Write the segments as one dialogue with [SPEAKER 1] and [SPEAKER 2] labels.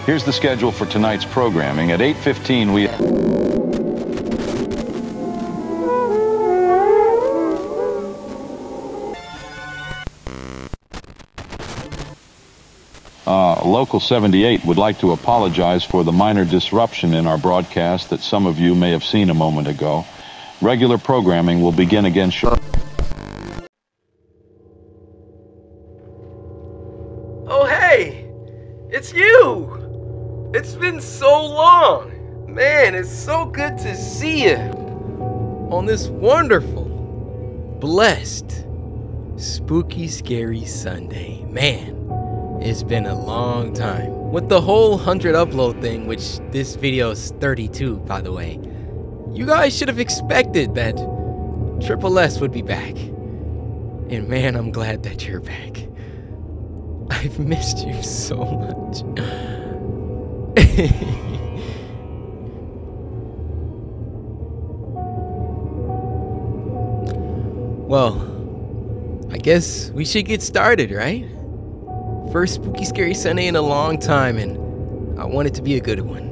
[SPEAKER 1] Here's the schedule for tonight's programming. At 8:15, we... Local 78 would like to apologize for the minor disruption in our broadcast that some of you may have seen a moment ago. Regular programming will begin again shortly.
[SPEAKER 2] Oh, hey! It's you! It's been so long! Man, it's so good to see you on this wonderful, blessed, spooky, scary Sunday. Man, it's been a long time. With the whole 100 upload thing, which this video is 32, by the way, you guys should have expected that Triple S would be back. And man, I'm glad that you're back. I've missed you so much. Well, I guess we should get started, right? First Spooky Scary Sunday in a long time, and I want it to be a good one.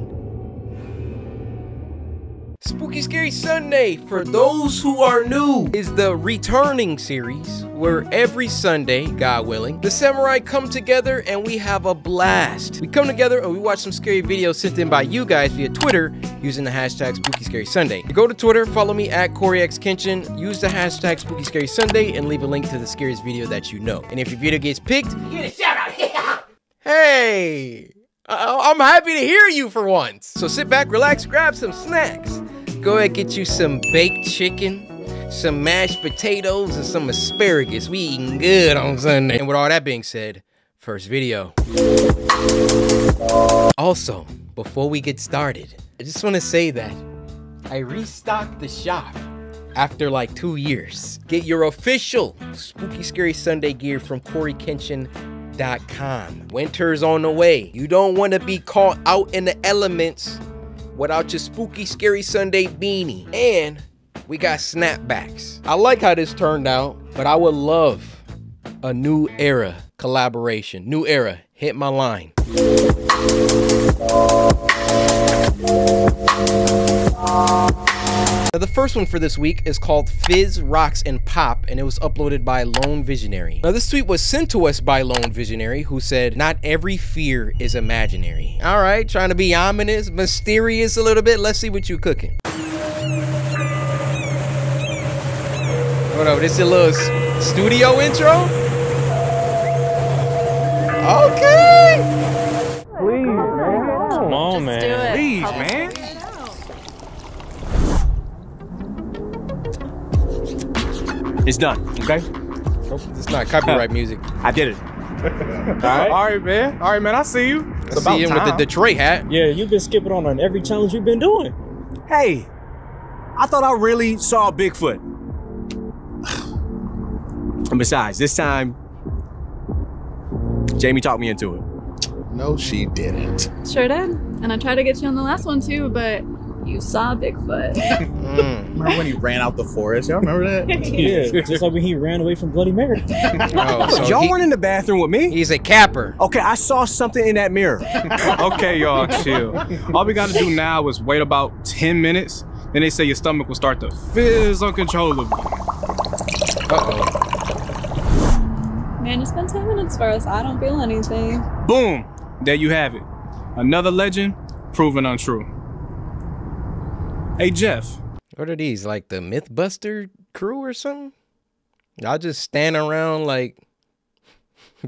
[SPEAKER 2] Spooky Scary Sunday, for those who are new, is the returning series where every Sunday, God willing, the samurai come together and we have a blast. We come together and we watch some scary videos sent in by you guys via Twitter using the hashtag Spooky Scary Sunday. You go to Twitter, follow me at CoreyXKenshin, use the hashtag Spooky Scary Sunday, and leave a link to the scariest video that you know. And if your video gets picked, you get a shout out. Hey, I'm happy to hear you for once. So sit back, relax, grab some snacks. Go ahead, get you some baked chicken, some mashed potatoes, and some asparagus. We eating good on Sunday. And with all that being said, first video. Also, before we get started, I just want to say that I restocked the shop after like 2 years. Get your official Spooky Scary Sunday gear from CoreyKenshin.com. Winter's on the way. You don't want to be caught out in the elements without your Spooky Scary Sunday beanie. And we got snapbacks. I like how this turned out, but I would love a New Era collaboration. New Era, hit my line. Now, the first one for this week is called Fizz, Rocks, and Pop, and it was uploaded by Lone Visionary. Now, this tweet was sent to us by Lone Visionary, who said, "Not every fear is imaginary." All right, trying to be ominous, mysterious a little bit. Let's see what you cooking. Hold on, this is a little studio intro? Okay!
[SPEAKER 3] Please, man. Come on, man.
[SPEAKER 4] Do it.
[SPEAKER 3] Please, man. It's done, okay?
[SPEAKER 2] Oh, it's not copyright music.
[SPEAKER 3] I did it. All right, man. All right, man. I see you.
[SPEAKER 2] I see him with the Detroit hat.
[SPEAKER 5] Yeah, you've been skipping on every challenge you've been doing.
[SPEAKER 3] Hey, I thought I really saw Bigfoot. And besides, this time, Jamie talked me into it.
[SPEAKER 6] No, she didn't.
[SPEAKER 4] Sure did. And I tried to get you on the last one too, but you saw Bigfoot.
[SPEAKER 6] Remember when he ran out the forest? Y'all remember that?
[SPEAKER 5] Yeah, just like when he ran away from Bloody Mary.
[SPEAKER 2] Oh, so
[SPEAKER 3] Y'all weren't in the bathroom with me?
[SPEAKER 2] he's a capper.
[SPEAKER 3] Okay, I saw something in that mirror.
[SPEAKER 7] Okay, y'all, chill. All we gotta do now is wait about 10 minutes, then they say your stomach will start to fizz uncontrollably.
[SPEAKER 2] Uh-oh.
[SPEAKER 4] Man, it's been 10 minutes for us. I don't feel anything.
[SPEAKER 7] Boom! There you have it. Another legend proven untrue. Hey, Jeff.
[SPEAKER 2] What are these, like the Mythbuster crew or something? Y'all just stand around like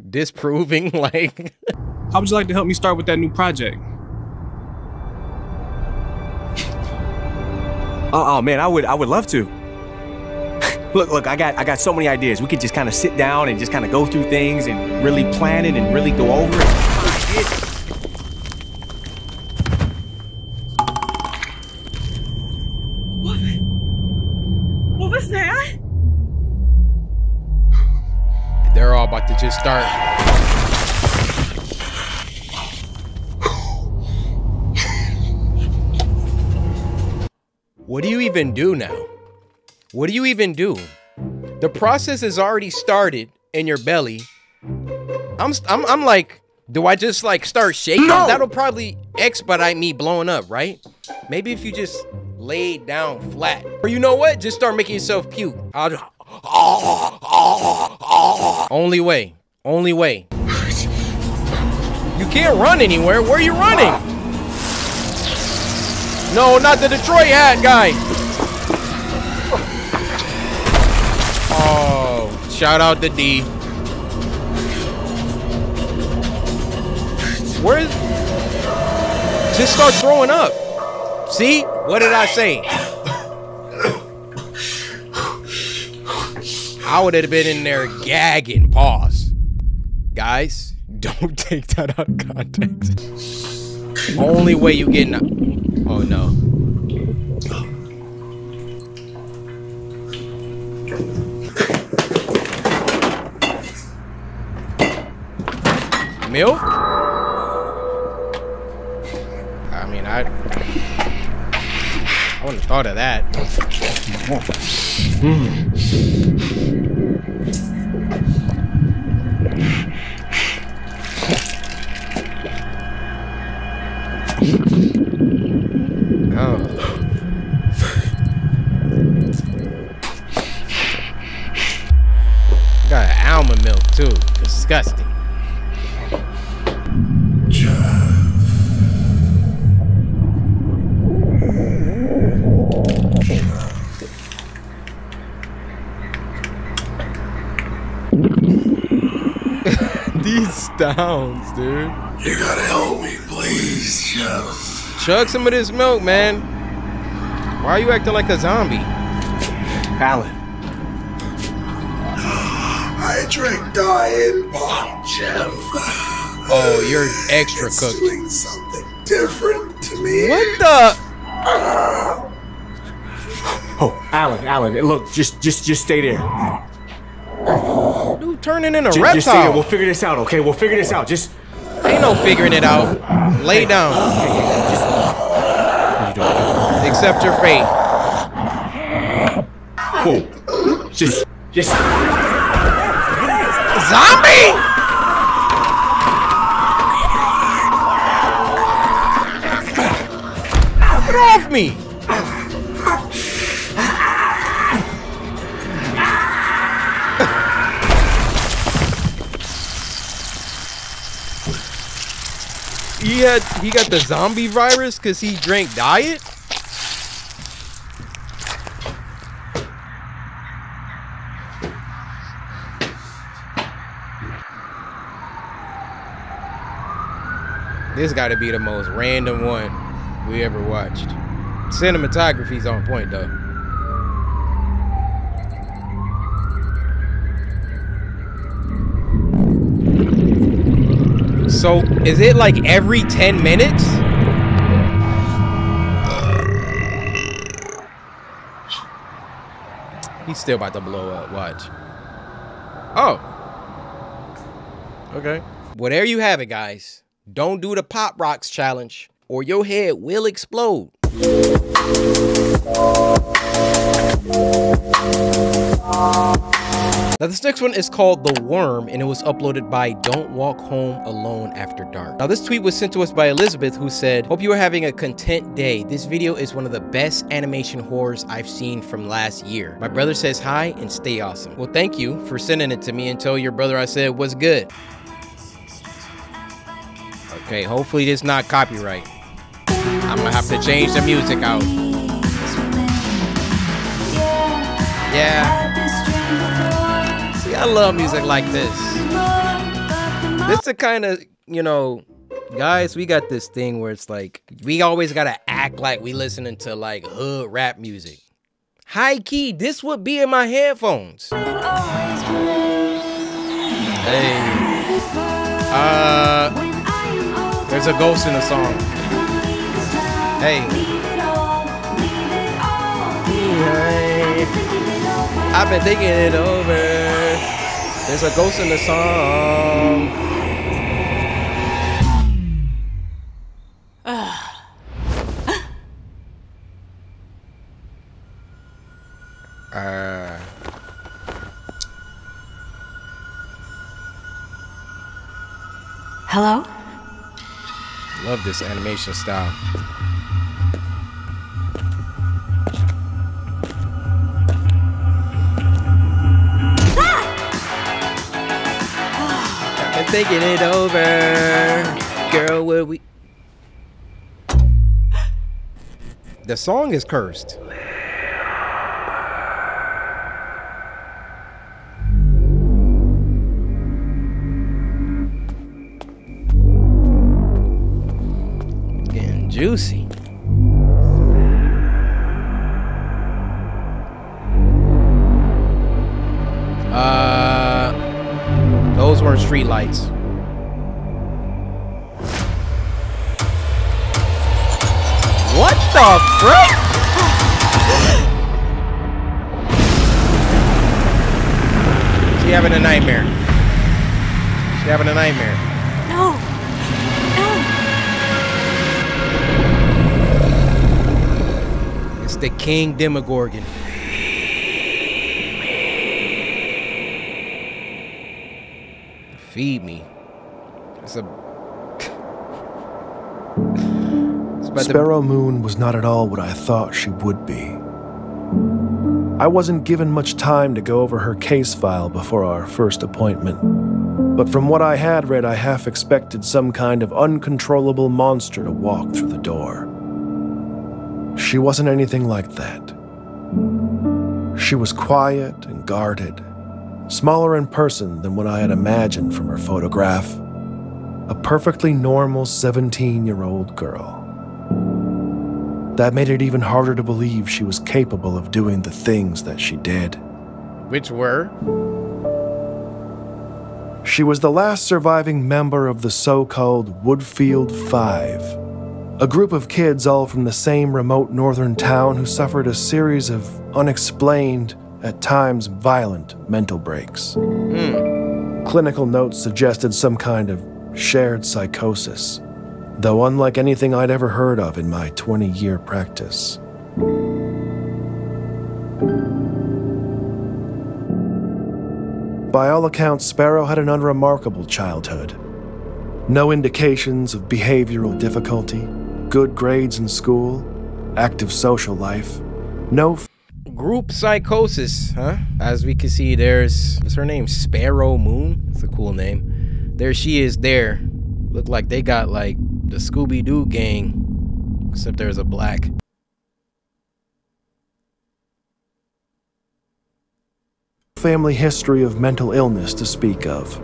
[SPEAKER 2] disproving like...
[SPEAKER 7] How would you like to help me start with that new project?
[SPEAKER 3] Oh man, I would love to. Look, I got so many ideas. We could just kind of sit down and just kind of go through things and really plan it and really go over it.
[SPEAKER 4] What was that?
[SPEAKER 2] They're all about to just start. What do you even do now? What do you even do? The process has already started in your belly. I'm like Do I just like start shaking? No! That'll probably expedite me blowing up, right? Maybe if you just lay it down flat. Or you know what? Just start making yourself puke. I'll just... Only way. Only way. You can't run anywhere. Where are you running? No, not the Detroit hat guy. Oh, shout out to D. Where is... Just start throwing up. See? What did I say? I would have been in there gagging. Pause. Guys, don't take that out of context. Only way you get... Oh, no. Milk? I mean, I wouldn't have thought of that. Oh. Got almond milk too. Disgusting. These sounds, dude.
[SPEAKER 8] You gotta help me, please, Chef.
[SPEAKER 2] Chug some of this milk, man. Why are you acting like a zombie?
[SPEAKER 3] Alan.
[SPEAKER 8] I drink Diet Bomb, Chef.
[SPEAKER 2] Oh, you're extra
[SPEAKER 8] it's
[SPEAKER 2] cooked.
[SPEAKER 8] Doing something different to me.
[SPEAKER 2] What the?
[SPEAKER 3] Oh, Alan, look, just stay there.
[SPEAKER 2] Dude, turning into a reptile.
[SPEAKER 3] Just stay there. We'll figure this out, okay? We'll figure this out. Just
[SPEAKER 2] ain't no figuring it out. Lay down. Accept your fate.
[SPEAKER 3] Whoa. Just.
[SPEAKER 2] Zombie! Get off me! He got the zombie virus because he drank diet? This got to be the most random one we ever watched. Cinematography's on point though. So, is it like every 10 minutes? He's still about to blow up, watch. Oh. Okay. Well, there you have it, guys. Don't do the Pop Rocks challenge or your head will explode. Now this next one is called The Worm and it was uploaded by Don't Walk Home Alone After Dark. Now this tweet was sent to us by Elizabeth who said, "Hope you are having a content day. This video is one of the best animation horrors I've seen from last year. My brother says hi and stay awesome." Well, thank you for sending it to me and tell your brother I said was good. Okay, hopefully this is not copyright. I'm gonna have to change the music out. Yeah. See, I love music like this. This is the kind of, you know, guys, we got this thing where it's like, we always gotta act like we listening to like hood rap music. High key, this would be in my headphones. Hey. There's a ghost in the song. Hey. I've been thinking it over. There's a ghost in the song.
[SPEAKER 9] Hello?
[SPEAKER 2] Love this animation style. I'm thinking it over. Girl, where we... The song is cursed. Getting juicy. Those weren't street lights. What the frick? She having a nightmare. She having a nightmare.
[SPEAKER 9] No. No.
[SPEAKER 2] It's the King Demogorgon. Feed me. It's a...
[SPEAKER 10] Sparrow Moon was not at all what I thought she would be. I wasn't given much time to go over her case file before our first appointment, but from what I had read, I half expected some kind of uncontrollable monster to walk through the door. She wasn't anything like that. She was quiet and guarded, smaller in person than what I had imagined from her photograph. A perfectly normal 17-year-old girl. That made it even harder to believe she was capable of doing the things that she did.
[SPEAKER 2] Which were?
[SPEAKER 10] She was the last surviving member of the so-called Woodfield Five, a group of kids all from the same remote northern town who suffered a series of unexplained, at times violent, mental breaks. Clinical notes suggested some kind of shared psychosis, though unlike anything I'd ever heard of in my 20-year practice. By all accounts, Sparrow had an unremarkable childhood. No indications of behavioral difficulty, good grades in school, active social life, no
[SPEAKER 2] group psychosis, huh? As we can see, there's, what's her name? Sparrow Moon? That's a cool name. There she is there. Look like they got like the Scooby-Doo gang, except there's a black.
[SPEAKER 10] Family history of mental illness to speak of.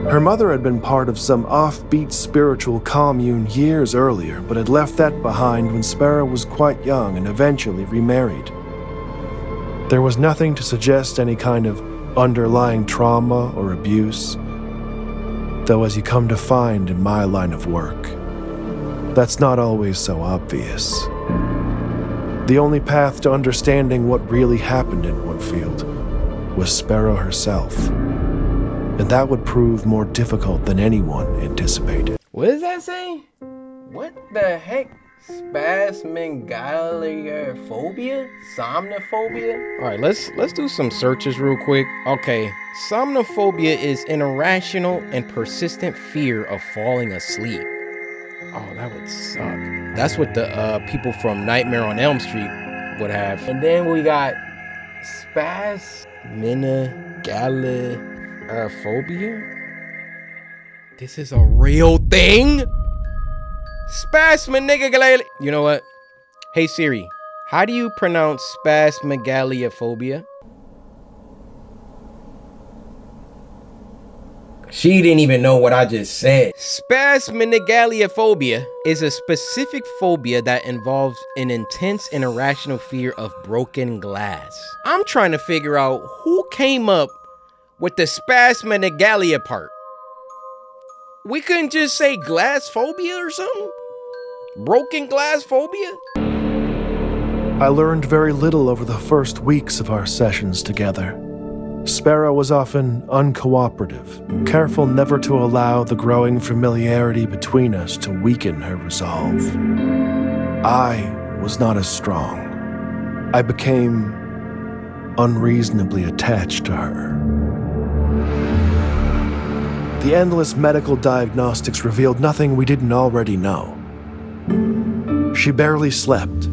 [SPEAKER 10] Her mother had been part of some offbeat spiritual commune years earlier, but had left that behind when Sparrow was quite young and eventually remarried. There was nothing to suggest any kind of underlying trauma or abuse, though as you come to find in my line of work, that's not always so obvious. The only path to understanding what really happened in Woodfield was Sparrow herself, and that would prove more difficult than anyone anticipated.
[SPEAKER 2] What does that say? What the heck? Spasmegalophobia? Somnophobia? All right, let's do some searches real quick. Okay, somnophobia is an irrational and persistent fear of falling asleep. Oh, that would suck. That's what the people from Nightmare on Elm Street would have. And then we got spasmegalophobia. This is a real thing? Spasmegalophobia. You know what? Hey Siri, how do you pronounce spasmegalophobia? She didn't even know what I just said. Spasmegalophobia is a specific phobia that involves an intense and irrational fear of broken glass. I'm trying to figure out who came up with the spasmegalophobia part. We couldn't just say glass phobia or something? Broken glass phobia?
[SPEAKER 10] I learned very little over the first weeks of our sessions together. Sparrow was often uncooperative, careful never to allow the growing familiarity between us to weaken her resolve. I was not as strong. I became unreasonably attached to her. The endless medical diagnostics revealed nothing we didn't already know. She barely slept.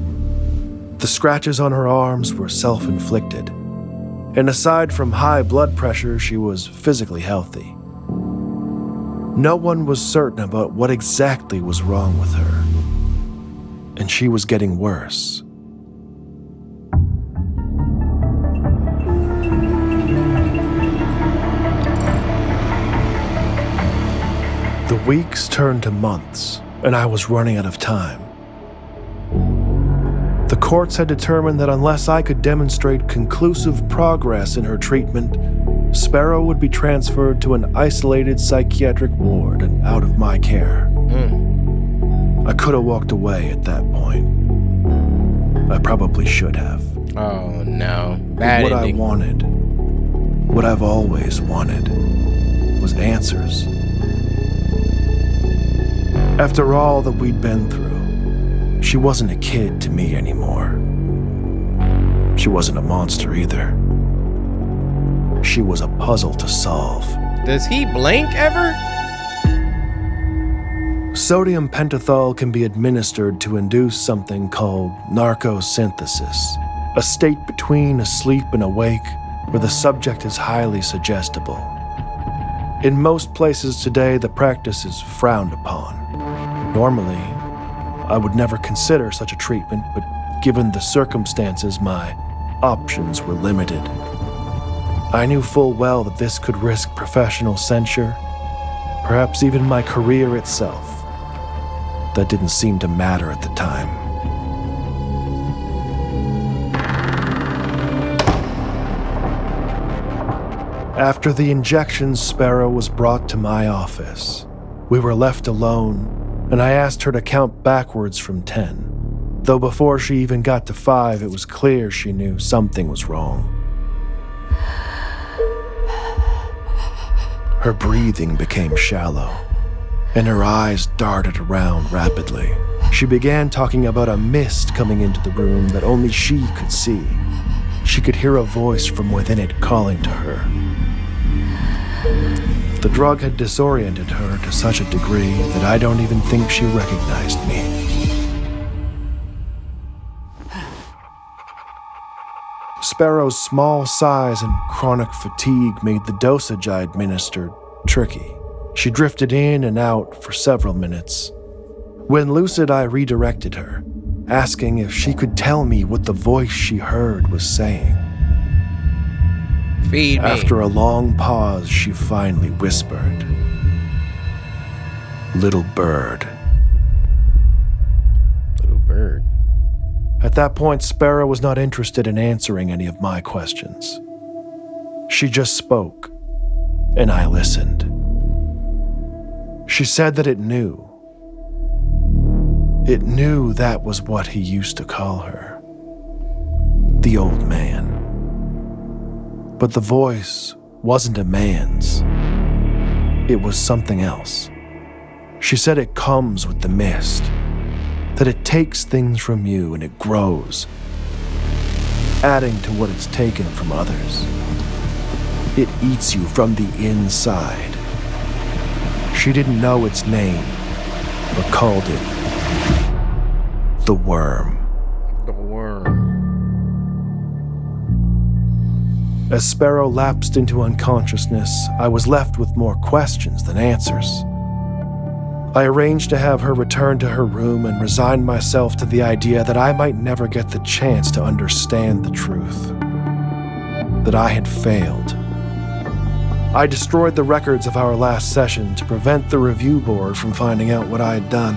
[SPEAKER 10] The scratches on her arms were self-inflicted. And aside from high blood pressure, she was physically healthy. No one was certain about what exactly was wrong with her. And she was getting worse. The weeks turned to months, and I was running out of time. The courts had determined that unless I could demonstrate conclusive progress in her treatment, Sparrow would be transferred to an isolated psychiatric ward and out of my care. I could have walked away at that point. I probably should have.
[SPEAKER 2] Oh no. Bad
[SPEAKER 10] What
[SPEAKER 2] ending.
[SPEAKER 10] I wanted, what I've always wanted, was answers. After all that we'd been through, she wasn't a kid to me anymore. She wasn't a monster either. She was a puzzle to solve.
[SPEAKER 2] Does he blink ever?
[SPEAKER 10] Sodium pentothal can be administered to induce something called narcosynthesis, a state between asleep and awake where the subject is highly suggestible. In most places today, the practice is frowned upon. Normally, I would never consider such a treatment, but given the circumstances, my options were limited. I knew full well that this could risk professional censure, perhaps even my career itself. That didn't seem to matter at the time. After the injections, Sparrow was brought to my office. We were left alone, and I asked her to count backwards from 10. Though before she even got to 5, it was clear she knew something was wrong. Her breathing became shallow, and her eyes darted around rapidly. She began talking about a mist coming into the room that only she could see. She could hear a voice from within it calling to her. The drug had disoriented her to such a degree that I don't even think she recognized me. Sparrow's small size and chronic fatigue made the dosage I administered tricky. She drifted in and out for several minutes. When lucid, I redirected her, asking if she could tell me what the voice she heard was saying.
[SPEAKER 2] Feed me.
[SPEAKER 10] After a long pause, she finally whispered, "Little bird."
[SPEAKER 2] Little bird.
[SPEAKER 10] At that point, Sparrow was not interested in answering any of my questions. She just spoke, and I listened. She said that it knew. It knew that was what he used to call her. The old man. But the voice wasn't a man's. It was something else. She said it comes with the mist, that it takes things from you and it grows, adding to what it's taken from others. It eats you from the inside. She didn't know its name, but called it the worm.
[SPEAKER 2] The worm.
[SPEAKER 10] As Sparrow lapsed into unconsciousness, I was left with more questions than answers. I arranged to have her return to her room and resigned myself to the idea that I might never get the chance to understand the truth. That I had failed. I destroyed the records of our last session to prevent the review board from finding out what I had done.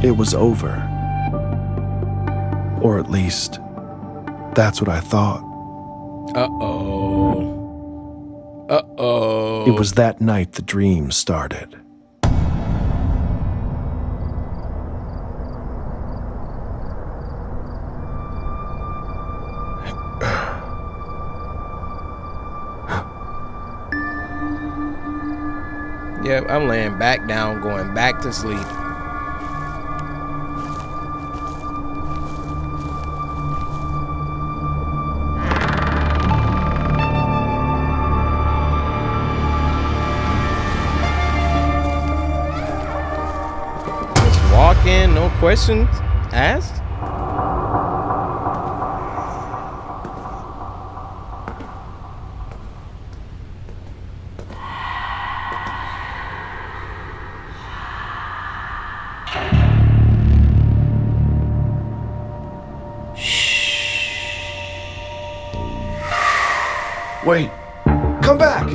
[SPEAKER 10] It was over. Or at least, that's what I thought.
[SPEAKER 2] Uh-oh. Uh-oh.
[SPEAKER 10] It was that night the dream started.
[SPEAKER 2] Yep, I'm laying back down, going back to sleep. questions asked?
[SPEAKER 10] Wait, come back!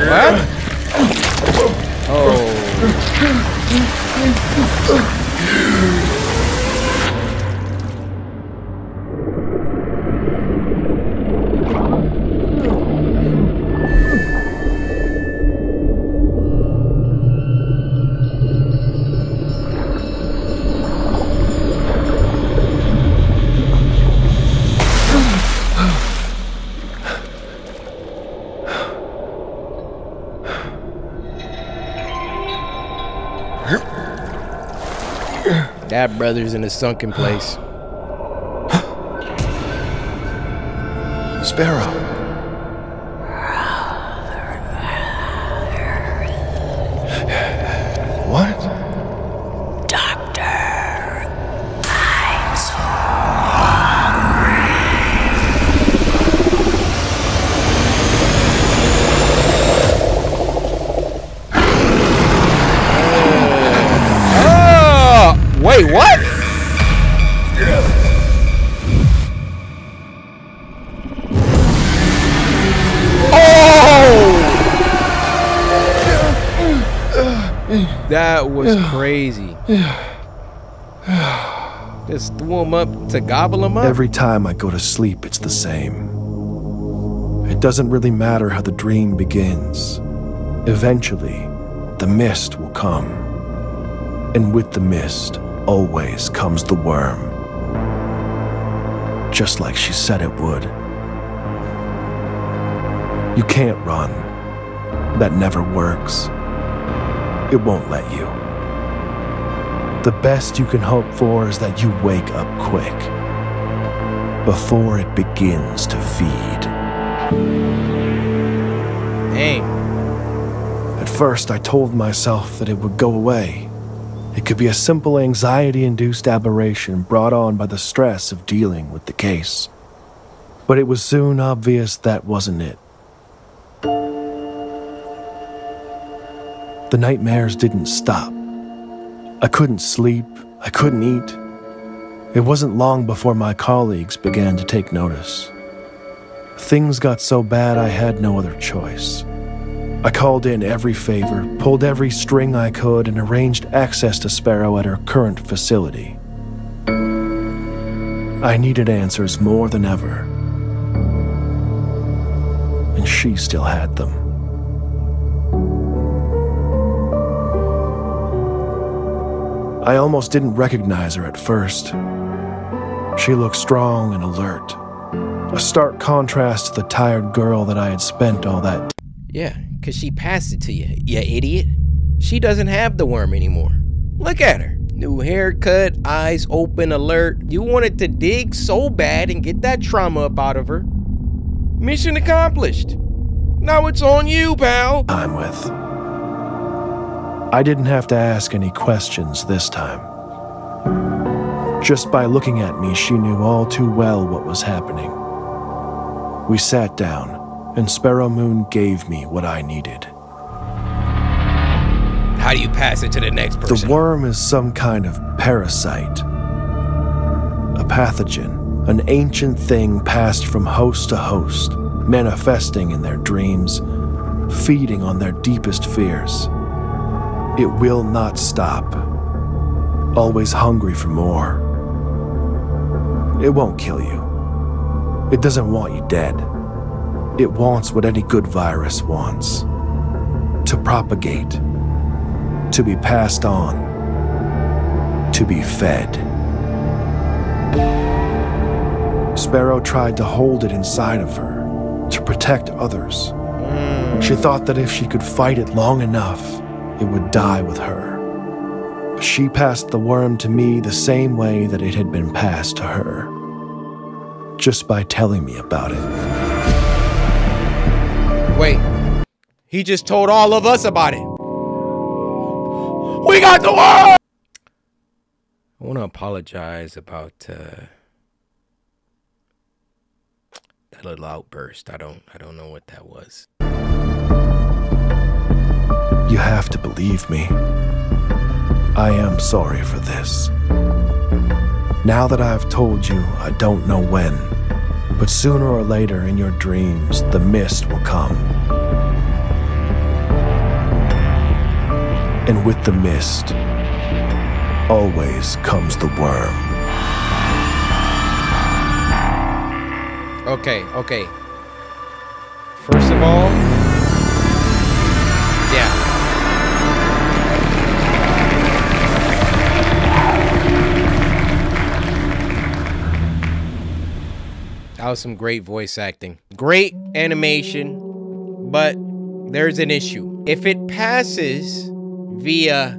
[SPEAKER 2] What? Oh. That brother's in a sunken place.
[SPEAKER 10] Sparrow. What?
[SPEAKER 9] Doctor, I'm so hungry.
[SPEAKER 2] Wait, what? Oh! That was crazy. Just threw him up to gobble him up?
[SPEAKER 10] Every time I go to sleep, it's the same. It doesn't really matter how the dream begins. Eventually, the mist will come. And with the mist, always comes the worm. Just like she said it would. You can't run. That never works. It won't let you. The best you can hope for is that you wake up quick, before it begins to feed.
[SPEAKER 2] Dang.
[SPEAKER 10] At first, I told myself that it would go away. It could be a simple anxiety-induced aberration brought on by the stress of dealing with the case. But it was soon obvious that wasn't it. The nightmares didn't stop. I couldn't sleep, I couldn't eat. It wasn't long before my colleagues began to take notice. Things got so bad I had no other choice. I called in every favor, pulled every string I could, and arranged access to Sparrow at her current facility. I needed answers more than ever. And she still had them. I almost didn't recognize her at first. She looked strong and alert. A stark contrast to the tired girl that I had spent all that.
[SPEAKER 2] Yeah, because she passed it to you, you idiot. She doesn't have the worm anymore. Look at her. New haircut, eyes open, alert. You wanted to dig so bad and get that trauma up out of her. Mission accomplished. Now it's on you, pal.
[SPEAKER 10] I'm with. I didn't have to ask any questions this time. Just by looking at me, she knew all too well what was happening. We sat down, and Sparrow Moon gave me what I needed.
[SPEAKER 2] How do you pass it to the next person?
[SPEAKER 10] The worm is some kind of parasite. A pathogen, an ancient thing passed from host to host, manifesting in their dreams, feeding on their deepest fears. It will not stop, always hungry for more. It won't kill you. It doesn't want you dead. It wants what any good virus wants. To propagate. To be passed on. To be fed. Sparrow tried to hold it inside of her, to protect others. She thought that if she could fight it long enough, it would die with her. She passed the worm to me the same way that it had been passed to her. just by telling me about it.
[SPEAKER 2] Wait, he just told all of us about it. We got the world! I want to apologize about that little outburst. I don't know what that was.
[SPEAKER 10] You have to believe me. I am sorry for this. Now that I've told you, I don't know when, but sooner or later in your dreams, the mist will come. And with the mist, always comes the worm.
[SPEAKER 2] Okay. First of all, yeah. That was some great voice acting. Great animation, but there's an issue. If it passes via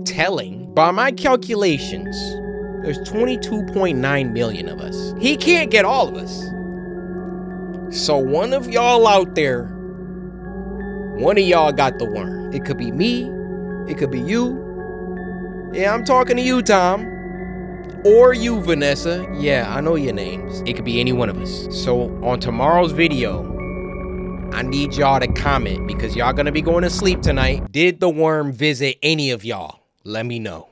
[SPEAKER 2] telling, by my calculations, there's 22.9 million of us. He can't get all of us. So one of y'all out there, one of y'all got the worm. It could be me, it could be you. Yeah, I'm talking to you, Tom. Or you, Vanessa. Yeah, I know your names. It could be any one of us. So on tomorrow's video, I need y'all to comment because y'all gonna be going to sleep tonight. Did the worm visit any of y'all? Let me know.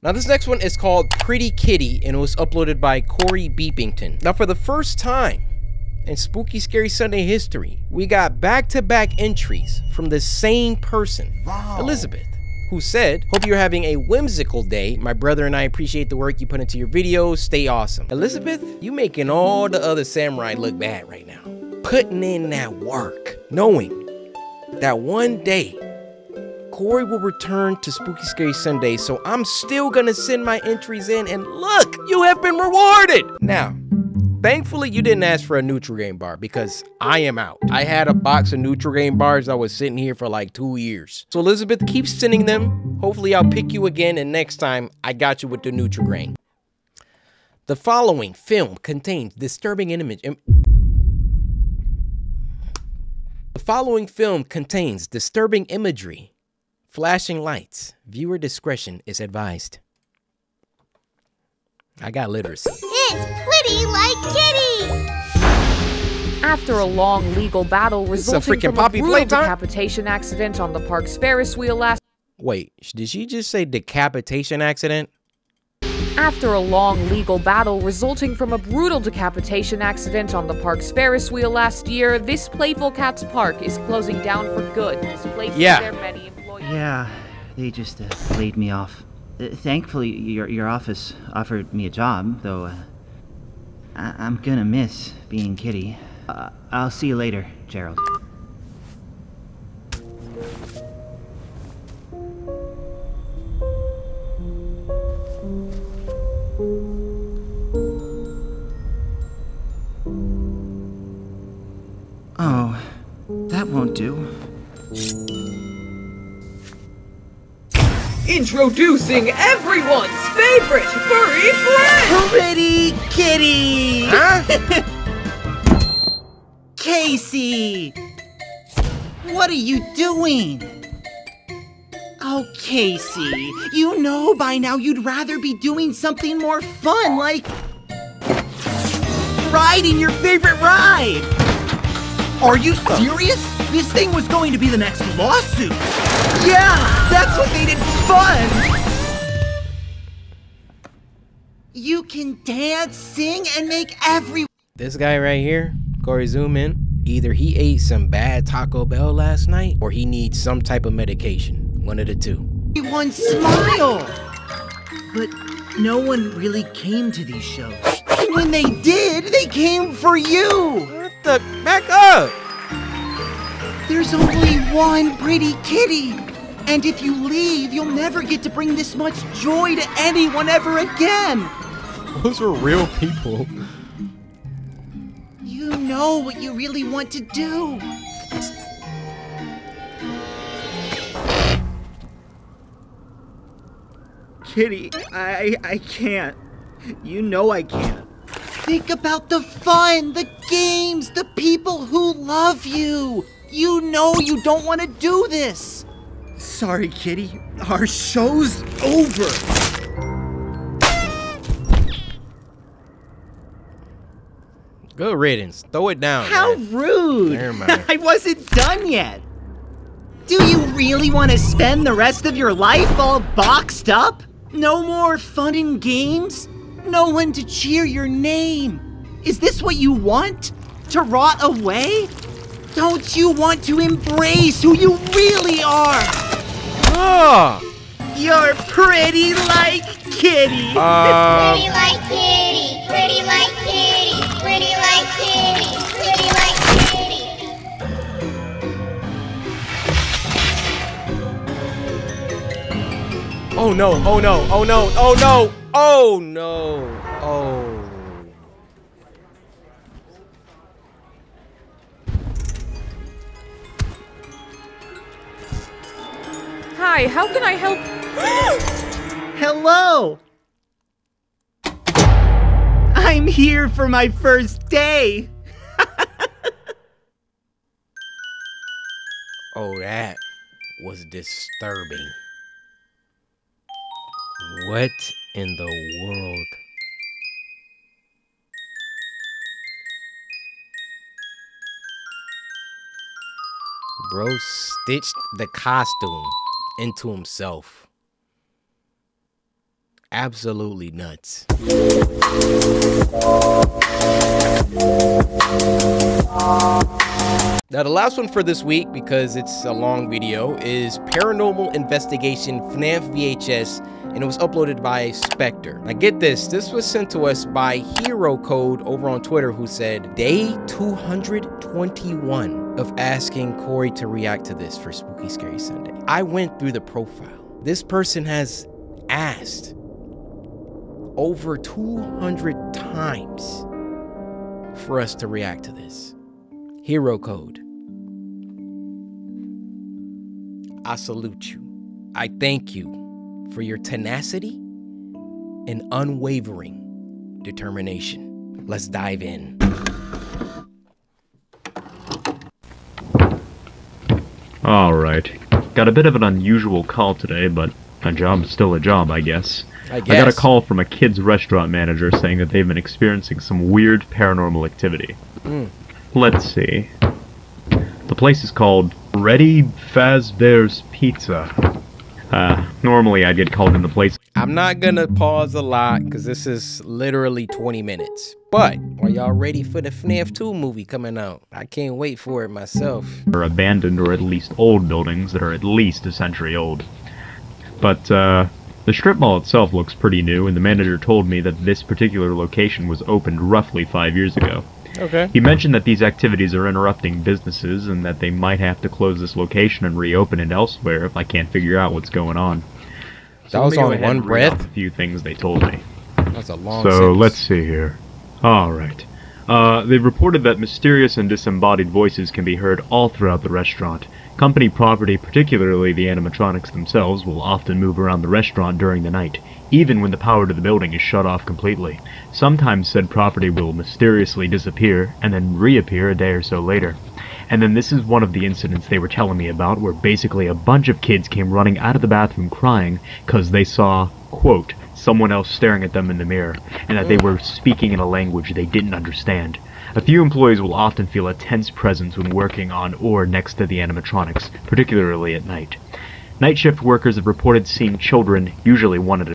[SPEAKER 2] Now this next one is called Pretty Kitty and it was uploaded by Corey Beepington. Now for the first time in Spooky Scary Sunday history, we got back-to-back entries from the same person, Elizabeth, who said, "Hope you're having a whimsical day. My brother and I appreciate the work you put into your videos. Stay awesome." Elizabeth, you making all the other samurai look bad right now. Putting in that work, knowing that one day Corey will return to Spooky Scary Sunday, so I'm still gonna send my entries in and look, you have been rewarded. Now, thankfully you didn't ask for a Nutrigrain bar because I am out. I had a box of Nutrigrain bars that was sitting here for like 2 years. So Elizabeth, keep sending them. Hopefully I'll pick you again and next time I got you with the Nutrigrain. The following film contains disturbing image. The following film contains disturbing imagery, flashing lights. Viewer discretion is advised. I got literacy.
[SPEAKER 11] It's Pretty Like Kitty!
[SPEAKER 12] After a long legal battle resulting from a brutal decapitation accident on the park's Ferris wheel last...
[SPEAKER 2] Wait, did she just say decapitation accident?
[SPEAKER 12] After a long legal battle resulting from a brutal decapitation accident on the park's Ferris wheel last year, this Playful Cats park is closing down for good, displacing their many employees.
[SPEAKER 13] Yeah, they just laid me off. Thankfully, your office offered me a job, though I'm gonna miss being Kitty. I'll see you later, Gerald. Oh, that won't do.
[SPEAKER 14] Introducing everyone's favorite furry friend!
[SPEAKER 15] Pretty Kitty!
[SPEAKER 2] Huh?
[SPEAKER 15] Casey! What are you doing? Oh, Casey, you know by now you'd rather be doing something more fun, like riding your favorite ride! Are you serious? This thing was going to be the next lawsuit! Yeah, that's what made it fun! You can dance, sing, and make
[SPEAKER 2] This guy right here, Corey, zoom in. Either he ate some bad Taco Bell last night, or he needs some type of medication. One of the two.
[SPEAKER 15] everyone smile! But no one really came to these shows. And when they did, they came for you!
[SPEAKER 2] What the? Back up!
[SPEAKER 15] There's only one Pretty Kitty! And if you leave, you'll never get to bring this much joy to anyone ever again!
[SPEAKER 2] Those are real people.
[SPEAKER 15] You know what you really want to do. Kitty, I can't. You know I can't. Think about the fun, the games, the people who love you. You know you don't want to do this. Sorry, Kitty. Our show's over.
[SPEAKER 2] Good riddance. Throw it down.
[SPEAKER 15] How
[SPEAKER 2] man.
[SPEAKER 15] rude.
[SPEAKER 2] Never mind.
[SPEAKER 15] I wasn't done yet. Do you really want to spend the rest of your life all boxed up? No more fun and games? No one to cheer your name? Is this what you want? To rot away? Don't you want to embrace who you really are?
[SPEAKER 2] Oh.
[SPEAKER 15] You're pretty like Kitty.
[SPEAKER 11] Pretty like Kitty. Pretty like Kitty. Pretty like Kitty. Pretty like Kitty.
[SPEAKER 2] Oh no, oh no, oh no, oh no, oh no, oh.
[SPEAKER 12] Hi, how can I help?
[SPEAKER 15] Hello! I'm here for my first day!
[SPEAKER 2] Oh, that was disturbing. What in the world? Bro stitched the costume into himself. Absolutely nuts. Now the last one for this week, because it's a long video, is Paranormal Investigation FNAF VHS, and it was uploaded by Spectre. Now get this, this was sent to us by Hero Code over on Twitter, who said, day 221 of asking Corey to react to this for Spooky Scary Sunday. I went through the profile. This person has asked over 200 times for us to react to this. Hero Code. I salute you. I thank you for your tenacity and unwavering determination. Let's dive in.
[SPEAKER 16] Alright. Got a bit of an unusual call today, but a job's still a job, I guess. I got a call from a kid's restaurant manager saying that they've been experiencing some weird paranormal activity. Let's see. The place is called Freddy Fazbear's Pizza. Normally I'd get called into place.
[SPEAKER 2] I'm not gonna pause a lot because this is literally 20 minutes. But are y'all ready for the FNAF 2 movie coming out? I can't wait for it myself.
[SPEAKER 16] Or abandoned or at least old buildings that are at least a century old. But the strip mall itself looks pretty new, and the manager told me that this particular location was opened roughly 5 years ago.
[SPEAKER 2] Okay.
[SPEAKER 16] He mentioned that these activities are interrupting businesses and that they might have to close this location and reopen it elsewhere if I can't figure out what's going on.
[SPEAKER 2] That was on one breath?
[SPEAKER 16] A few things they told me.
[SPEAKER 2] That's a long
[SPEAKER 16] So
[SPEAKER 2] sentence.
[SPEAKER 16] let's see here. Alright. They've reported that mysterious and disembodied voices can be heard all throughout the restaurant. Company property, particularly the animatronics themselves, will often move around the restaurant during the night, even when the power to the building is shut off completely. Sometimes said property will mysteriously disappear, and then reappear a day or so later. And then this is one of the incidents they were telling me about, where basically a bunch of kids came running out of the bathroom crying because they saw, quote, someone else staring at them in the mirror, and that they were speaking in a language they didn't understand. A few employees will often feel a tense presence when working on or next to the animatronics, particularly at night. Night shift workers have reported seeing children, usually one at a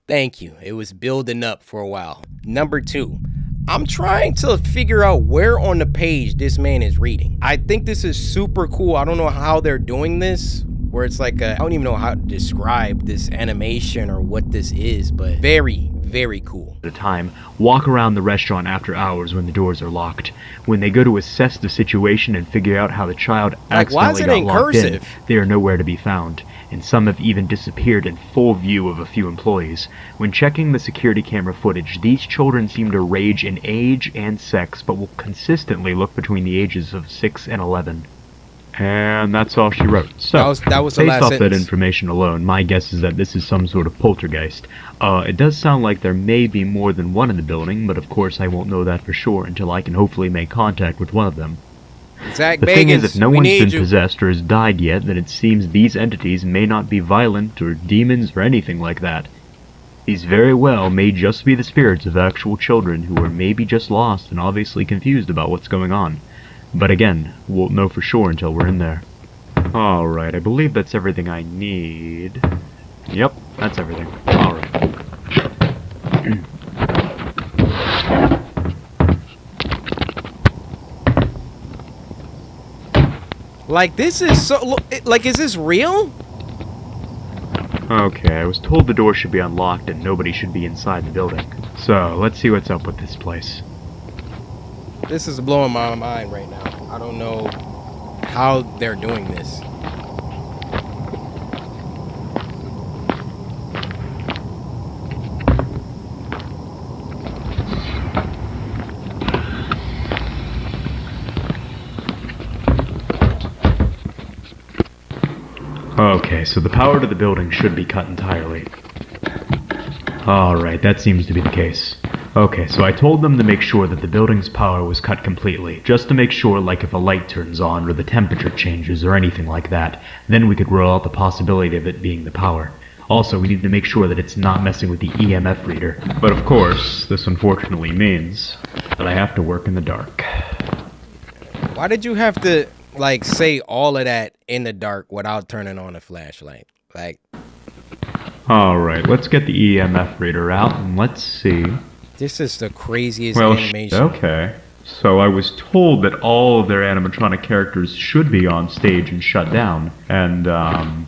[SPEAKER 2] Thank you. It was building up for a while. Number 2. I'm trying to figure out where on the page this man is reading. I think this is super cool. I don't know how they're doing this, where it's like I don't even know how to describe this animation or what this is, but very, very cool.
[SPEAKER 16] At a time, walk around the restaurant after hours when the doors are locked. When they go to assess the situation and figure out how the child accidentally got locked in, they are nowhere to be found, and some have even disappeared in full view of a few employees. When checking the security camera footage, these children seem to range in age and sex, but will consistently look between the ages of 6 and 11. And that's all she wrote. So,
[SPEAKER 2] that was the
[SPEAKER 16] based
[SPEAKER 2] last
[SPEAKER 16] off that
[SPEAKER 2] sentence.
[SPEAKER 16] information alone, my guess is that this is some sort of poltergeist. It does sound like there may be more than one in the building, but of course I won't know that for sure until I can hopefully make contact with one of them.
[SPEAKER 2] Zach
[SPEAKER 16] The thing is,
[SPEAKER 2] Bagans,
[SPEAKER 16] if no
[SPEAKER 2] we
[SPEAKER 16] one's
[SPEAKER 2] need
[SPEAKER 16] been
[SPEAKER 2] you.
[SPEAKER 16] possessed or has died yet, then it seems these entities may not be violent or demons or anything like that. These very well may just be the spirits of actual children who are maybe just lost and obviously confused about what's going on. But again, won't know for sure until we're in there. Alright, I believe that's everything I need. Yep, that's everything. Alright.
[SPEAKER 2] Like, this is so... Like, is this real?
[SPEAKER 16] Okay, I was told the door should be unlocked and nobody should be inside the building. So, let's see what's up with this place.
[SPEAKER 2] This is blowing my mind right now. I don't know how they're doing this.
[SPEAKER 16] Okay, so the power to the building should be cut entirely. Alright, that seems to be the case. Okay, so I told them to make sure that the building's power was cut completely, just to make sure, like if a light turns on or the temperature changes or anything like that, then we could rule out the possibility of it being the power. Also, we need to make sure that it's not messing with the EMF reader. But of course, this unfortunately means that I have to work in the dark.
[SPEAKER 2] Why did you have to, like, say all of that in the dark without turning on a flashlight? Like...
[SPEAKER 16] Alright, let's get the EMF reader out and let's see.
[SPEAKER 2] This is the craziest
[SPEAKER 16] Well,
[SPEAKER 2] animation.
[SPEAKER 16] okay. So I was told that all of their animatronic characters should be on stage and shut down, and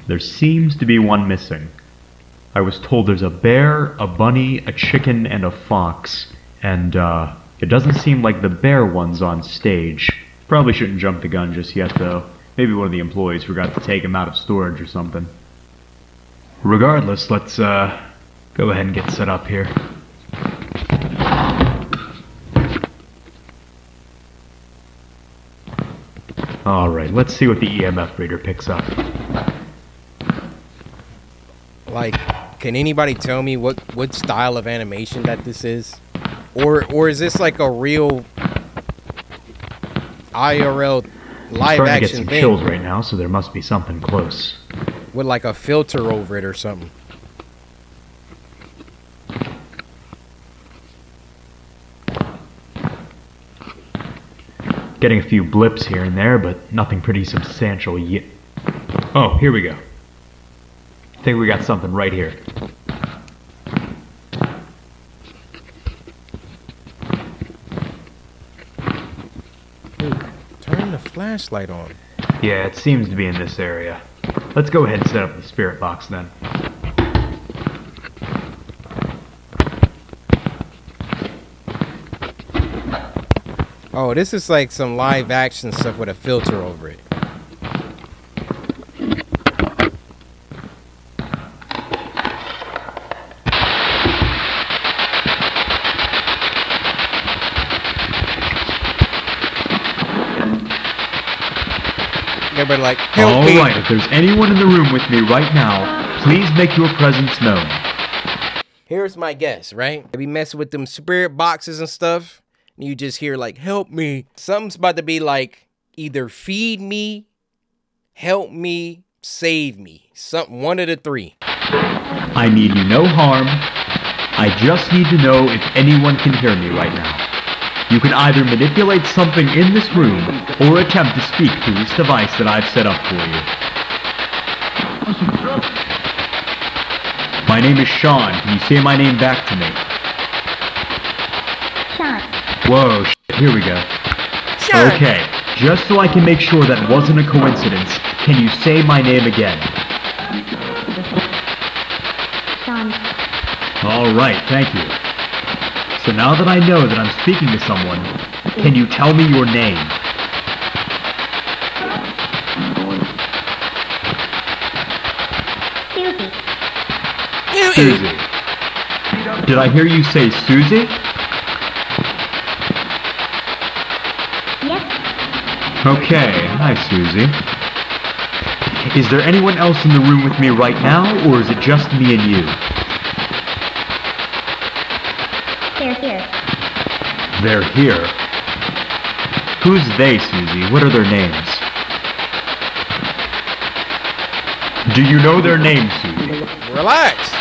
[SPEAKER 16] there seems to be one missing. I was told there's a bear, a bunny, a chicken, and a fox, and it doesn't seem like the bear one's on stage. Probably shouldn't jump the gun just yet, though. Maybe one of the employees forgot to take him out of storage or something. Regardless, let's go ahead and get set up here. Alright, let's see what the EMF reader picks up.
[SPEAKER 2] Like, can anybody tell me what style of animation that this is? Or is this like a real IRL live
[SPEAKER 16] I'm starting to get
[SPEAKER 2] action
[SPEAKER 16] some
[SPEAKER 2] thing?
[SPEAKER 16] chills right now, so there must be something close.
[SPEAKER 2] With like a filter over it or something.
[SPEAKER 16] Getting a few blips here and there, but nothing pretty substantial yet. Oh, here we go. I think we got something right here.
[SPEAKER 2] Dude, turn the flashlight on.
[SPEAKER 16] Yeah, it seems to be in this area. Let's go ahead and set up the spirit box then.
[SPEAKER 2] Oh, this is like some live action stuff with a filter over it. Everybody like, help me.
[SPEAKER 16] Alright, if there's anyone in the room with me right now, please make your presence known.
[SPEAKER 2] Here's my guess, right? They be messing with them spirit boxes and stuff. And you just hear like, help me. Something's about to be like, either feed me, help me, save me. One of the three.
[SPEAKER 16] I mean you no harm. I just need to know if anyone can hear me right now. You can either manipulate something in this room or attempt to speak through this device that I've set up for you. My name is Sean. Can you say my name back to me?
[SPEAKER 11] Sean.
[SPEAKER 16] Whoa, here we go.
[SPEAKER 11] Sean.
[SPEAKER 16] Okay, just so I can make sure that wasn't a coincidence, can you say my name again?
[SPEAKER 11] Sean.
[SPEAKER 16] Alright, thank you. So now that I know that I'm speaking to someone, can you tell me your name? Susie. Did I hear you say Susie?
[SPEAKER 11] Yes.
[SPEAKER 16] Okay, hi Susie. Is there anyone else in the room with me right now, or is it just me and you?
[SPEAKER 11] They're here.
[SPEAKER 16] They're here? Who's they, Susie? What are their names? Do you know their names, Susie?
[SPEAKER 2] Relax.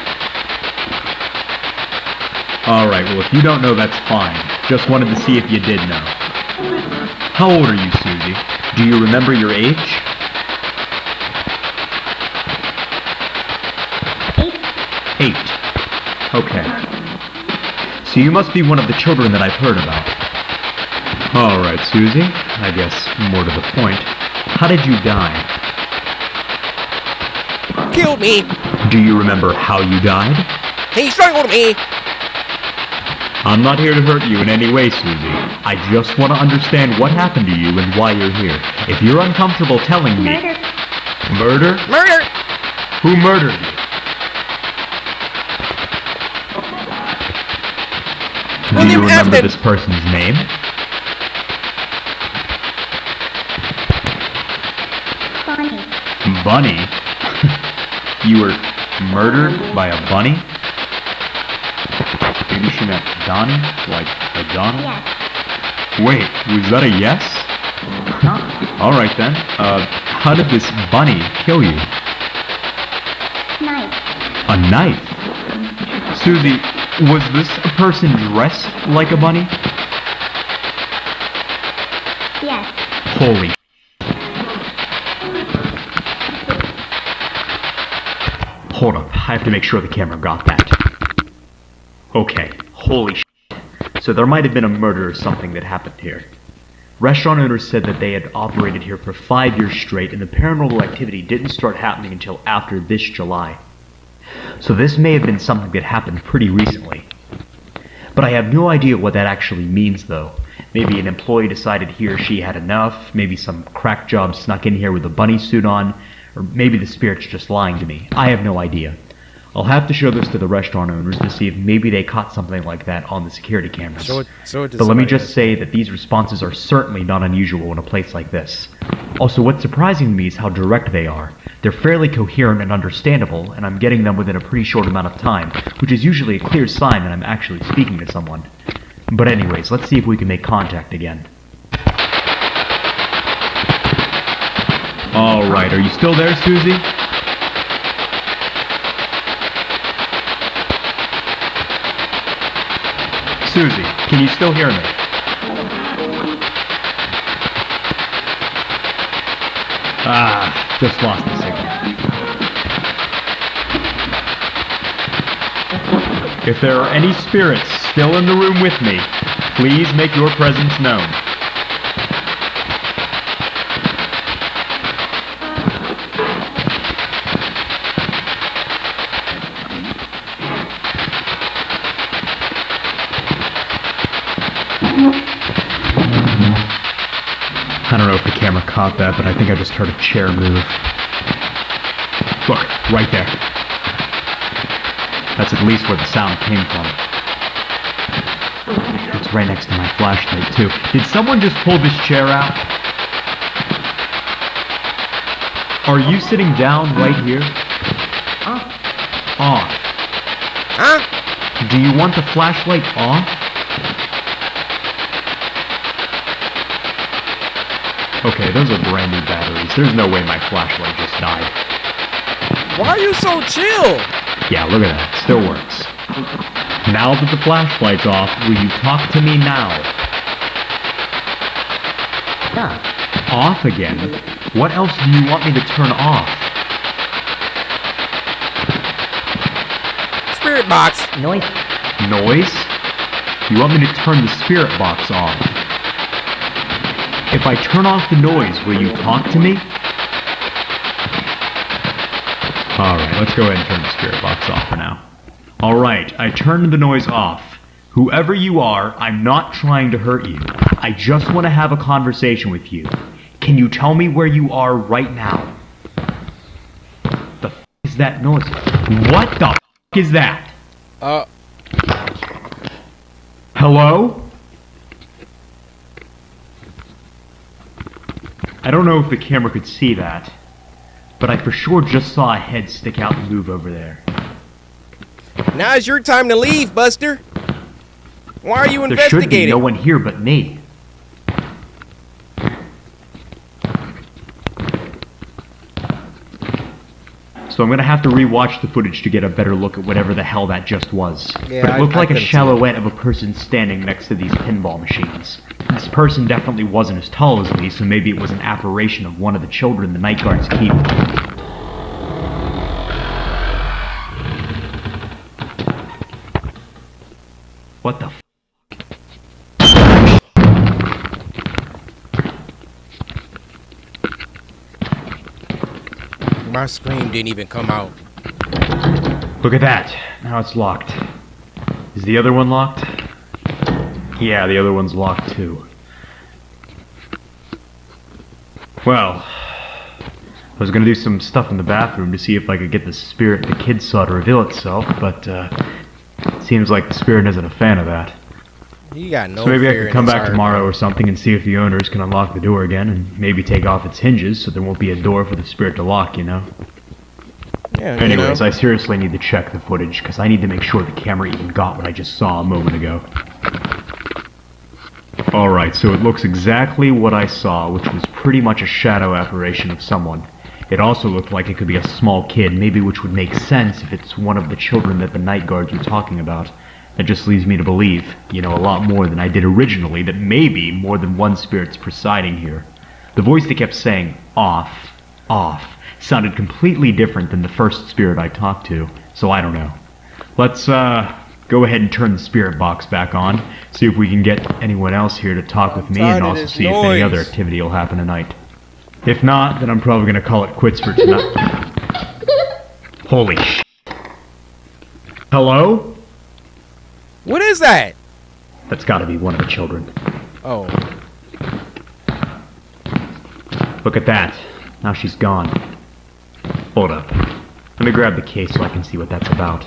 [SPEAKER 16] Alright, well if you don't know, that's fine. Just wanted to see if you did know. How old are you, Susie? Do you remember your age? 8. Okay. So you must be one of the children that I've heard about. Alright, Susie. I guess more to the point. How did you die?
[SPEAKER 2] Killed me.
[SPEAKER 16] Do you remember how you died?
[SPEAKER 2] He strangled me.
[SPEAKER 16] I'm not here to hurt you in any way, Susie. I just want to understand what happened to you and why you're here. If you're uncomfortable telling me...
[SPEAKER 11] Murder.
[SPEAKER 16] Murder?
[SPEAKER 2] Murder.
[SPEAKER 16] Who murdered you? Do you remember this person's name?
[SPEAKER 11] Bonnie.
[SPEAKER 16] Bunny? You were murdered by a bunny? Maybe she meant Donnie? Like a Donald?
[SPEAKER 11] Yes.
[SPEAKER 16] Wait, was that a yes? Alright then. How did this bunny kill you?
[SPEAKER 11] Knife.
[SPEAKER 16] A knife? Susie, was this a person dressed like a bunny?
[SPEAKER 11] Yes.
[SPEAKER 16] Holy Hold up, I have to make sure the camera got that. Okay, holy shit. So there might have been a murder or something that happened here. Restaurant owners said that they had operated here for 5 years straight and the paranormal activity didn't start happening until after this July. So this may have been something that happened pretty recently. But I have no idea what that actually means though. Maybe an employee decided he or she had enough, maybe some crack job snuck in here with a bunny suit on, or maybe the spirit's just lying to me. I have no idea. I'll have to show this to the restaurant owners to see if maybe they caught something like that on the security cameras. But let me just say that these responses are certainly not unusual in a place like this. Also, what's surprising to me is how direct they are. They're fairly coherent and understandable, and I'm getting them within a pretty short amount of time, which is usually a clear sign that I'm actually speaking to someone. But anyways, let's see if we can make contact again. Alright, are you still there, Susie? Susie, can you still hear me? Just lost the signal. If there are any spirits still in the room with me, please make your presence known. I don't know if the camera caught that, but I think I just heard a chair move. Look, right there. That's at least where the sound came from. It's right next to my flashlight, too. Did someone just pull this chair out? Are you sitting down right here? Off.
[SPEAKER 2] Huh?
[SPEAKER 16] Do you want the flashlight off? Okay, those are brand new batteries. There's no way my flashlight just died.
[SPEAKER 2] Why are you so chill?
[SPEAKER 16] Yeah, look at that. Still works. Now that the flashlight's off, will you talk to me now? Off again? What else do you want me to turn off?
[SPEAKER 2] Spirit box.
[SPEAKER 16] Noise. Noise? You want me to turn the spirit box off? If I turn off the noise, will you talk to me? Alright, let's go ahead and turn the spirit box off for now. Alright, I turned the noise off. Whoever you are, I'm not trying to hurt you. I just want to have a conversation with you. Can you tell me where you are right now? The f*** is that noise? What the f*** is that? Hello? I don't know if the camera could see that, but I for sure just saw a head stick out and move over there.
[SPEAKER 2] Now's your time to leave, Buster. Why are you investigating?
[SPEAKER 16] There should be no one here but me. So I'm gonna have to rewatch the footage to get a better look at whatever the hell that just was.
[SPEAKER 2] Yeah,
[SPEAKER 16] but it looked like a
[SPEAKER 2] couldn't see
[SPEAKER 16] silhouette of a person standing next to these pinball machines. This person definitely wasn't as tall as me, so maybe it was an apparition of one of the children the night guards keep. What the f?
[SPEAKER 2] My scream didn't even come out.
[SPEAKER 16] Look at that. Now it's locked. Is the other one locked? Yeah, the other one's locked too. Well, I was gonna do some stuff in the bathroom to see if I could get the spirit the kid saw to reveal itself, but it seems like the spirit isn't a fan of that.
[SPEAKER 2] You got no
[SPEAKER 16] So maybe I
[SPEAKER 2] fear
[SPEAKER 16] could
[SPEAKER 2] in
[SPEAKER 16] come
[SPEAKER 2] his
[SPEAKER 16] back
[SPEAKER 2] heart,
[SPEAKER 16] tomorrow
[SPEAKER 2] bro.
[SPEAKER 16] or something and see if the owners can unlock the door again and maybe take off its hinges so there won't be a door for the spirit to lock, you know?
[SPEAKER 2] Yeah,
[SPEAKER 16] Anyways, I seriously need to check the footage because I need to make sure the camera even got what I just saw a moment ago. Alright, so it looks exactly what I saw, which was pretty much a shadow apparition of someone. It also looked like it could be a small kid, maybe, which would make sense if it's one of the children that the night guards were talking about. That just leads me to believe, you know, a lot more than I did originally, that maybe more than one spirit's presiding here. The voice that kept saying, off, sounded completely different than the first spirit I talked to, so I don't know. Let's, go ahead and turn the spirit box back on, see if we can get anyone else here to talk with me, and also see if any other activity will happen tonight. If not, then I'm probably gonna call it quits for tonight. Holy sh**. Hello?
[SPEAKER 2] What is that?
[SPEAKER 16] That's gotta be one of the children.
[SPEAKER 2] Oh.
[SPEAKER 16] Look at that. Now she's gone. Hold up. Let me grab the case so I can see what that's about.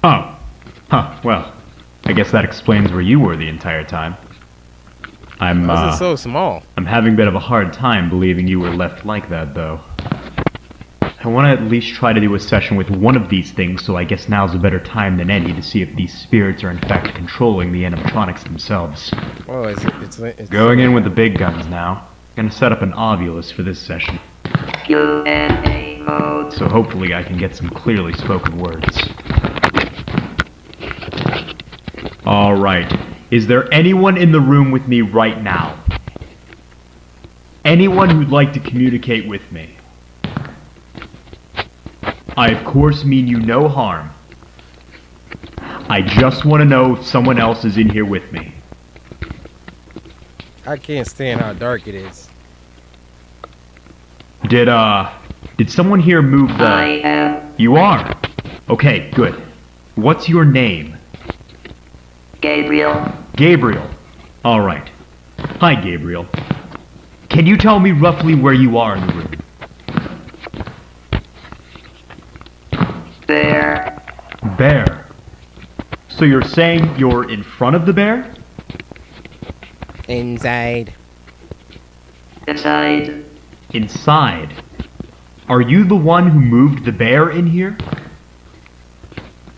[SPEAKER 16] Oh. Huh, well, I guess that explains where you were the entire time. I'm,
[SPEAKER 2] Wasn't so small.
[SPEAKER 16] I'm having a bit of a hard time believing you were left like that, though. I want to at least try to do a session with one of these things, so I guess now's a better time than any to see if these spirits are in fact controlling the animatronics themselves.
[SPEAKER 2] Oh, it's
[SPEAKER 16] Going in with the big guns now. Gonna set up an Ovilus for this session.
[SPEAKER 9] Q&A mode.
[SPEAKER 16] So hopefully I can get some clearly spoken words. Alright. Is there anyone in the room with me right now? Anyone who'd like to communicate with me? I of course mean you no harm. I just want to know if someone else is in here with me.
[SPEAKER 2] I can't stand how dark it is.
[SPEAKER 16] Did someone here move the...
[SPEAKER 9] I am.
[SPEAKER 16] You are? Okay, good. What's your name?
[SPEAKER 9] Gabriel.
[SPEAKER 16] Gabriel. Alright. Hi, Gabriel. Can you tell me roughly where you are in the room?
[SPEAKER 9] Bear.
[SPEAKER 16] Bear. So you're saying you're in front of the bear?
[SPEAKER 2] Inside.
[SPEAKER 9] Inside.
[SPEAKER 16] Inside. Are you the one who moved the bear in here?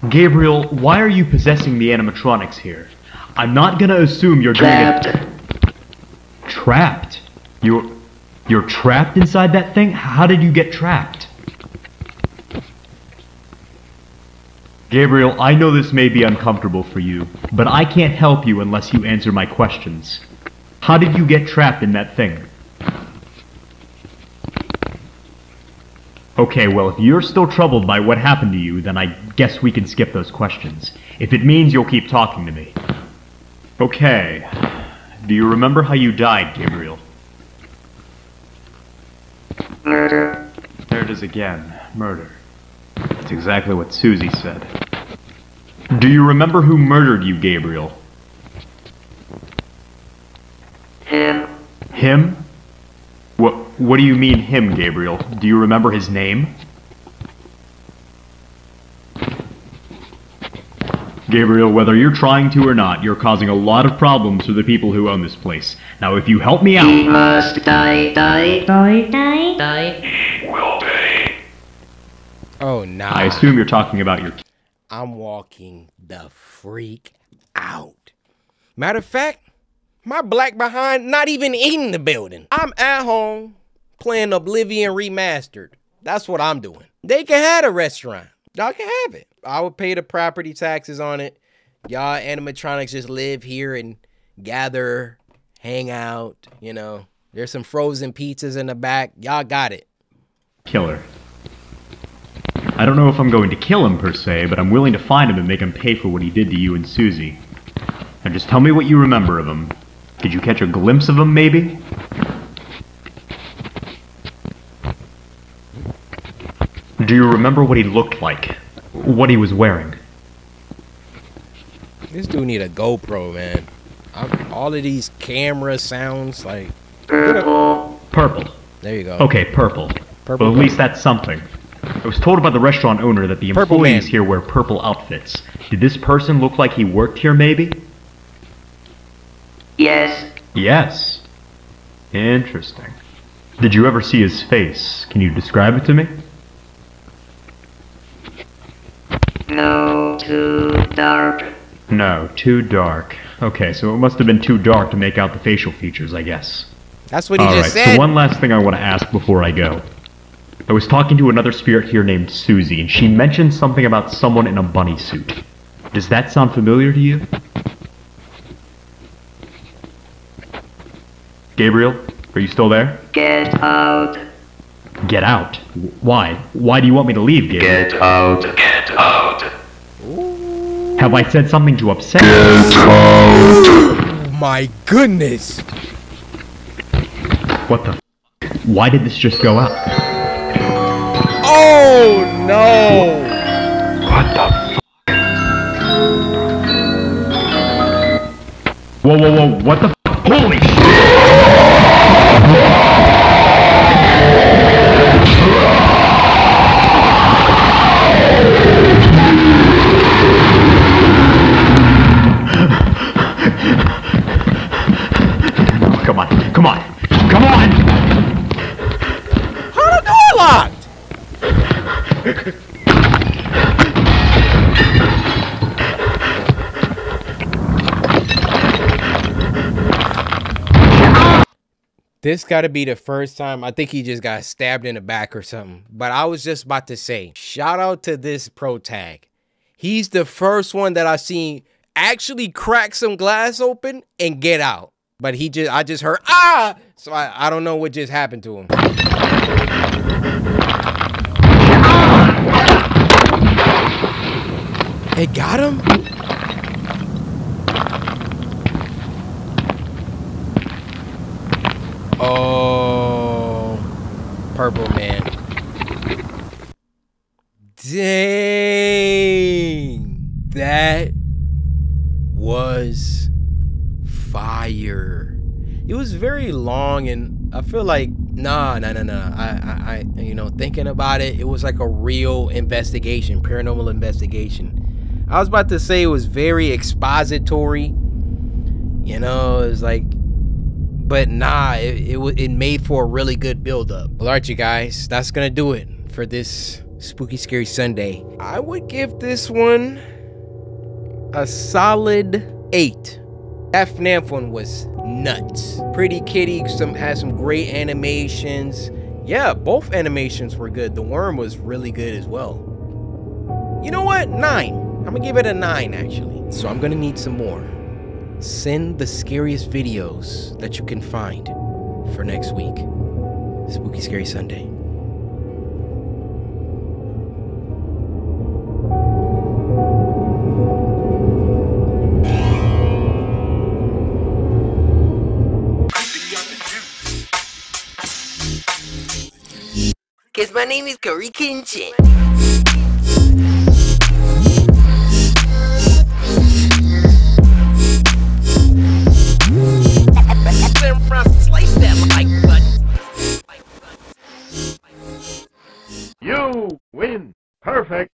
[SPEAKER 16] Gabriel, why are you possessing the animatronics here? I'm not gonna assume you're doing it... Trapped? You're trapped inside that thing? How did you get trapped? Gabriel, I know this may be uncomfortable for you, but I can't help you unless you answer my questions. How did you get trapped in that thing? Okay, well, if you're still troubled by what happened to you, then I guess we can skip those questions. If it means you'll keep talking to me. Okay. Do you remember how you died, Gabriel?
[SPEAKER 9] Murder.
[SPEAKER 16] There's it is again. Murder. That's exactly what Susie said. Do you remember who murdered you, Gabriel?
[SPEAKER 9] Him.
[SPEAKER 16] Him? What do you mean, him, Gabriel? Do you remember his name? Gabriel, whether you're trying to or not, you're causing a lot of problems for the people who own this place. Now, if you help me out...
[SPEAKER 9] He must die. Will be.
[SPEAKER 2] Oh, nah.
[SPEAKER 16] I assume you're talking about your...
[SPEAKER 2] I'm walking the freak out. Matter of fact, my black behind not even in the building. I'm at home playing Oblivion Remastered. That's what I'm doing. They can have a restaurant. Y'all can have it. I would pay the property taxes on it. Y'all animatronics just live here and gather, hang out, you know. There's some frozen pizzas in the back. Y'all got it.
[SPEAKER 16] Killer. I don't know if I'm going to kill him per se, but I'm willing to find him and make him pay for what he did to you and Susie. Now just tell me what you remember of him. Did you catch a glimpse of him, maybe? Do you remember what he looked like? What he was wearing?
[SPEAKER 2] This dude need a GoPro, man. All of these camera sounds like...
[SPEAKER 9] Purple.
[SPEAKER 16] Purple.
[SPEAKER 2] There you go.
[SPEAKER 16] Okay, purple.
[SPEAKER 2] Purple.
[SPEAKER 16] Well, at least that's something. I was told by the restaurant owner that the
[SPEAKER 2] Purple
[SPEAKER 16] employees
[SPEAKER 2] man.
[SPEAKER 16] here wear purple outfits. Did this person look like he worked here, maybe?
[SPEAKER 9] Yes.
[SPEAKER 16] Yes. Interesting. Did you ever see his face? Can you describe it to me?
[SPEAKER 9] No, too dark.
[SPEAKER 16] No, too dark. Okay, so it must have been too dark to make out the facial features, I guess.
[SPEAKER 2] That's what he just said.
[SPEAKER 16] So one last thing I want to ask before I go. I was talking to another spirit here named Susie, and she mentioned something about someone in a bunny suit. Does that sound familiar to you? Gabriel, are you still there?
[SPEAKER 9] Get out.
[SPEAKER 16] Get out? Why? Why do you want me to leave, Gabriel?
[SPEAKER 9] Get out. Get out.
[SPEAKER 16] Have I said something to upset you?
[SPEAKER 9] Get out.
[SPEAKER 2] Oh my goodness.
[SPEAKER 16] What the f? Why did this just go out?
[SPEAKER 2] Oh no.
[SPEAKER 16] What the f? Whoa, whoa, whoa, what the f? Holy shit! Come on, come on, come on!
[SPEAKER 2] How the door locked? This gotta be the first time. I think he just got stabbed in the back or something. But I was just about to say, shout out to this pro tag. He's the first one that I've seen actually crack some glass open and get out. But I just heard, ah! So I don't know what just happened to him. It got him? Oh, purple man. Dang, that was fire. It was very long, and I feel like nah. I you know, thinking about it, it was like a real investigation, paranormal investigation. I was about to say it was very expository. You know, it was like, but nah, it made for a really good build-up. Well, alright, you guys, that's gonna do it for this Spooky Scary Sunday. I would give this one a solid 8. That FNAF one was nuts. Pretty Kitty had some great animations. Yeah, both animations were good. The worm was really good as well. You know what? 9. I'm gonna give it a 9 actually. So I'm gonna need some more. Send the scariest videos that you can find for next week. Spooky Scary Sunday.
[SPEAKER 17] Cause my name is Curry Kenshin. Slice that like button.
[SPEAKER 18] You win. Perfect.